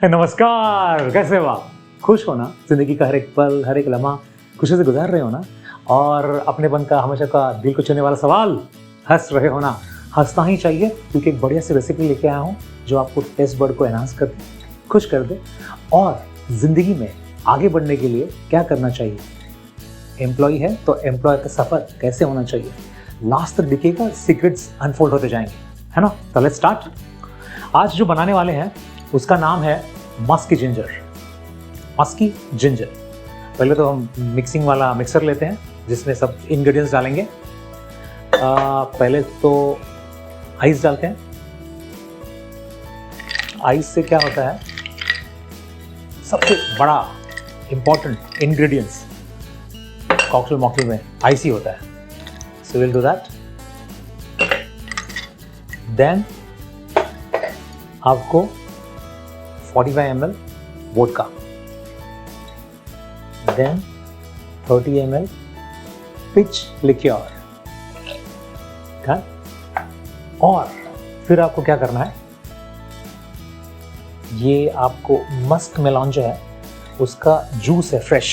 नमस्कार, कैसे हो आप? खुश हो ना? ज़िंदगी का हर एक पल, हर एक लम्हा खुशी से गुज़ार रहे हो ना? और अपनेपन का हमेशा का दिल को छूने वाला सवाल, हँस रहे हो ना? हँसना ही चाहिए क्योंकि एक बढ़िया सी रेसिपी लेके आया हूँ जो आपको टेस्ट बड को एनहांस कर दे, खुश कर दे और ज़िंदगी में आगे बढ़ने के लिए क्या करना चाहिए। एम्प्लॉई है तो एम्प्लॉय का सफ़र कैसे होना चाहिए, लास्ट तक दिखेगा, सीक्रेट्स अनफोल्ड होते जाएंगे, है ना? तो लेट्स स्टार्ट। आज जो बनाने वाले हैं उसका नाम है मस्की जिंजर। मस्की जिंजर। पहले तो हम मिक्सिंग वाला मिक्सर लेते हैं जिसमें सब इंग्रेडिएंट्स डालेंगे। पहले तो आइस डालते हैं। आइस से क्या होता है, सबसे बड़ा इंपॉर्टेंट इंग्रेडिएंट्स कॉकटेल मॉकटेल में आइस ही होता है। So will do that. Then आपको 45 ml vodka, then 30 ml peach liqueur, और फिर आपको क्या करना है, ये आपको मस्क मेलॉन जो है उसका जूस है फ्रेश,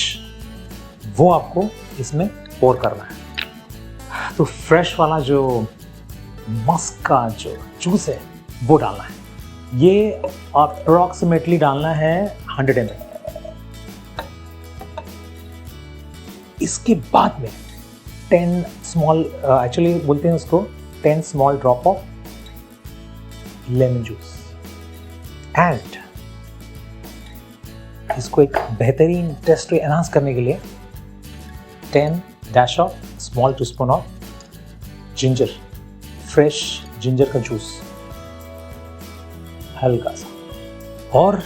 वो आपको इसमें पोर करना है। तो फ्रेश वाला जो मस्क का जो जूस है वो डालना है। ये अप्रॉक्सीमेटली डालना है 100 ml। इसके बाद में 10 स्मॉल, एक्चुअली बोलते हैं उसको 10 small drop of lemon juice, and इसको एक बेहतरीन टेस्ट को एनहांस करने के लिए 10 dash of small teaspoon of ginger, fresh ginger का जूस हल्का सा, और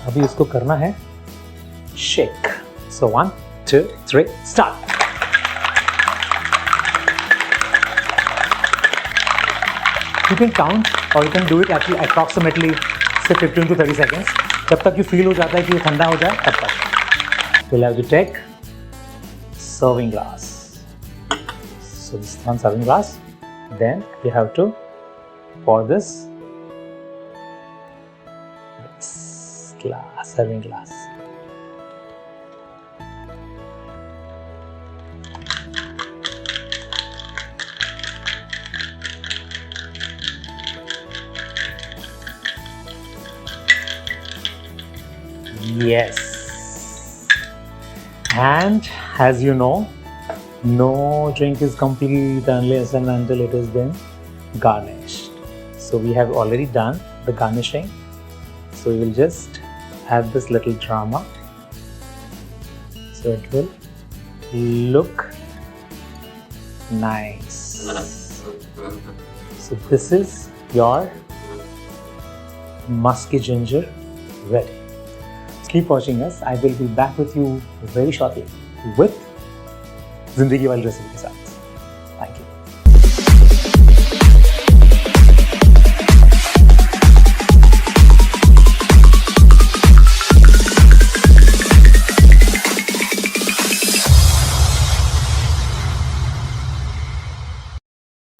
अभी इसको करना है shake. So 1 2 3 start. You can count और you can do it actually approximately से 15 to 30 सेकेंड्स, जब तक यू फील हो जाता है कि ये ठंडा हो जाए तब तक। Will have to take serving glass. So this one serving glass, then you have to pour this glass, serving glass. Yes. And as you know, no drink is complete unless and until it has been garnished. So we have already done the garnishing. So we will just add this little drama so it will look nice. So this is your musky ginger ready. Keep watching us. I will be back with you very shortly with Zindagi Wali recipe ke saath. Thank you.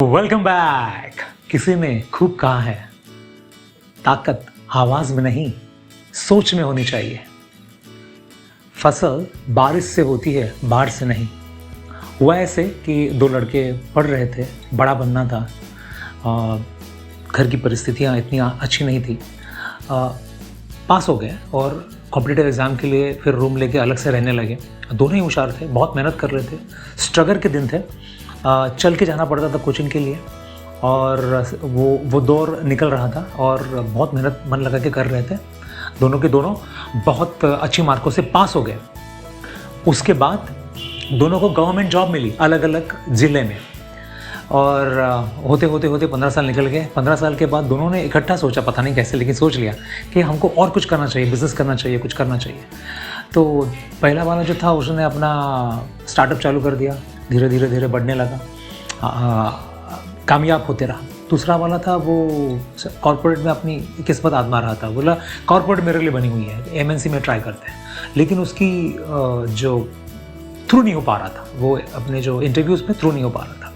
Welcome back. किसी ने खूब कहा है, ताकत आवाज में नहीं सोच में होनी चाहिए। फसल बारिश से होती है, बाढ़ से नहीं। हुआ ऐसे कि दो लड़के पढ़ रहे थे, बड़ा बनना था, घर की परिस्थितियां इतनी अच्छी नहीं थी, पास हो गए और कॉम्पिटिटिव एग्ज़ाम के लिए फिर रूम लेके अलग से रहने लगे। दोनों ही होशियार थे, बहुत मेहनत कर रहे थे, स्ट्रगल के दिन थे, चल के जाना पड़ता था कोचिंग के लिए, और वो दौर निकल रहा था और बहुत मेहनत मन लगा के कर रहे थे। दोनों के दोनों बहुत अच्छी मार्कों से पास हो गए। उसके बाद दोनों को गवर्नमेंट जॉब मिली अलग अलग ज़िले में, और होते होते 15 साल निकल गए। 15 साल के बाद दोनों ने इकट्ठा सोचा, पता नहीं कैसे, लेकिन सोच लिया कि हमको और कुछ करना चाहिए, बिज़नेस करना चाहिए, कुछ करना चाहिए। तो पहला वाला जो था उसने अपना स्टार्टअप चालू कर दिया, धीरे धीरे धीरे बढ़ने लगा, कामयाब होते रहा। दूसरा वाला था वो कॉर्पोरेट में अपनी किस्मत आजमा रहा था, बोला कॉर्पोरेट मेरे लिए बनी हुई है, एमएनसी में ट्राई करते हैं, लेकिन उसकी जो थ्रू नहीं हो पा रहा था, वो अपने जो इंटरव्यूज़ में थ्रू नहीं हो पा रहा था।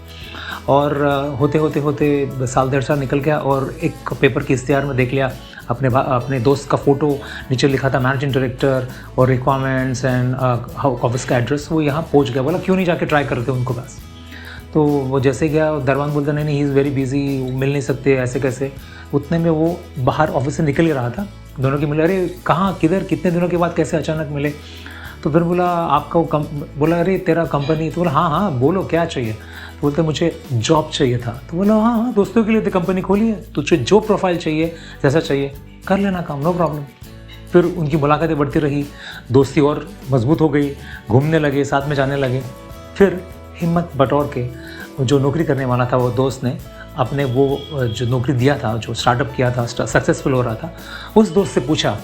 और होते होते होते साल 1.5 साल निकल गया और एक पेपर के इश्तिहार में देख लिया अपने दोस्त का फ़ोटो, नीचे लिखा था मैनेजिंग डायरेक्टर और रिक्वायरमेंट्स एंड ऑफिस का एड्रेस। वो यहाँ पहुँच गया, बोला क्यों नहीं जाके ट्राई करते उनको पास। तो वो जैसे गया, दरबान बोलता नहीं ही इज़ वेरी बिजी, मिल नहीं सकते, ऐसे कैसे। उतने में वो बाहर ऑफिस से निकल ही रहा था, दोनों की मिले, अरे कहाँ किधर कितने दिनों के बाद कैसे अचानक मिले। तो फिर बोला आपका वो बोला अरे तेरा कंपनी, तो बोला हाँ बोलो क्या चाहिए। तो बोलते मुझे जॉब चाहिए था। तो बोला हाँ दोस्तों के लिए तो कंपनी खोली है, तुझे जो प्रोफाइल चाहिए जैसा चाहिए कर लेना काम, नो प्रॉब्लम। फिर उनकी मुलाकातें बढ़ती रही, दोस्ती और मजबूत हो गई, घूमने लगे, साथ में जाने लगे। फिर हिम्मत बटोर के जो नौकरी करने वाला था वो दोस्त ने अपने वो जो नौकरी दिया था, जो स्टार्टअप किया था, सक्सेसफुल हो रहा था, उस दोस्त से पूछा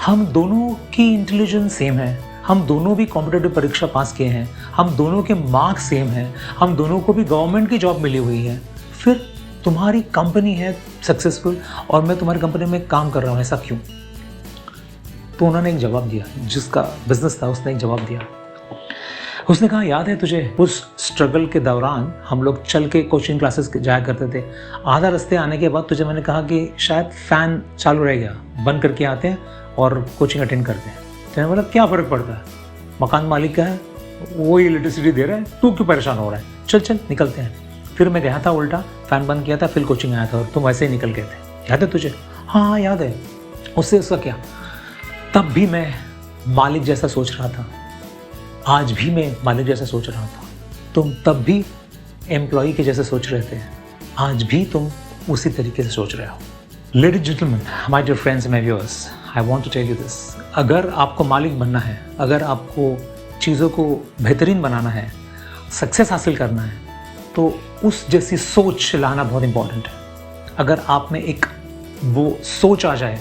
हम दोनों की इंटेलिजेंस सेम है, हम दोनों भी कॉम्पिटिटिव परीक्षा पास किए हैं, हम दोनों के मार्क्स सेम हैं, हम दोनों को भी गवर्नमेंट की जॉब मिली हुई है, फिर तुम्हारी कंपनी है सक्सेसफुल और मैं तुम्हारी कंपनी में काम कर रहा हूँ, ऐसा क्यों। तो उन्होंने एक जवाब दिया, जिसका बिजनेस था उसने एक जवाब दिया। उसने कहा याद है तुझे उस स्ट्रगल के दौरान हम लोग चल के कोचिंग क्लासेस जाया करते थे, आधा रास्ते आने के बाद तुझे मैंने कहा कि शायद फ़ैन चालू रह गया, बंद करके आते हैं और कोचिंग अटेंड करते हैं। तो मैंने बोला क्या फ़र्क पड़ता है, मकान मालिक का है, वो इलेक्ट्रिसिटी दे रहा है, तू क्यों परेशान हो रहा है, चल निकलते हैं। फिर मैं गया था, उल्टा फ़ैन बंद किया था, फिर कोचिंग आया था और तुम वैसे ही निकल गए थे, याद है तुझे। हाँ याद है। उससे उसका क्या, तब भी मैं मालिक जैसा सोच रहा था, आज भी मैं मालिक जैसा सोच रहा था, तुम तब भी एम्प्लॉई के जैसे सोच रहे थे, आज भी तुम उसी तरीके से सोच रहे हो। Ladies gentleman, my dear friends, my viewers, I want to tell you this, अगर आपको मालिक बनना है, अगर आपको चीज़ों को बेहतरीन बनाना है, सक्सेस हासिल करना है, तो उस जैसी सोच लाना बहुत इंपॉर्टेंट है। अगर आप में एक वो सोच आ जाए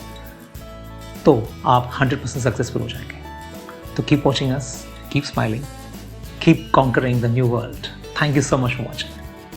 तो आप 100% सक्सेसफुल हो जाएंगे। तो keep watching us, keep smiling, keep conquering the new world. Thank you so much for watching.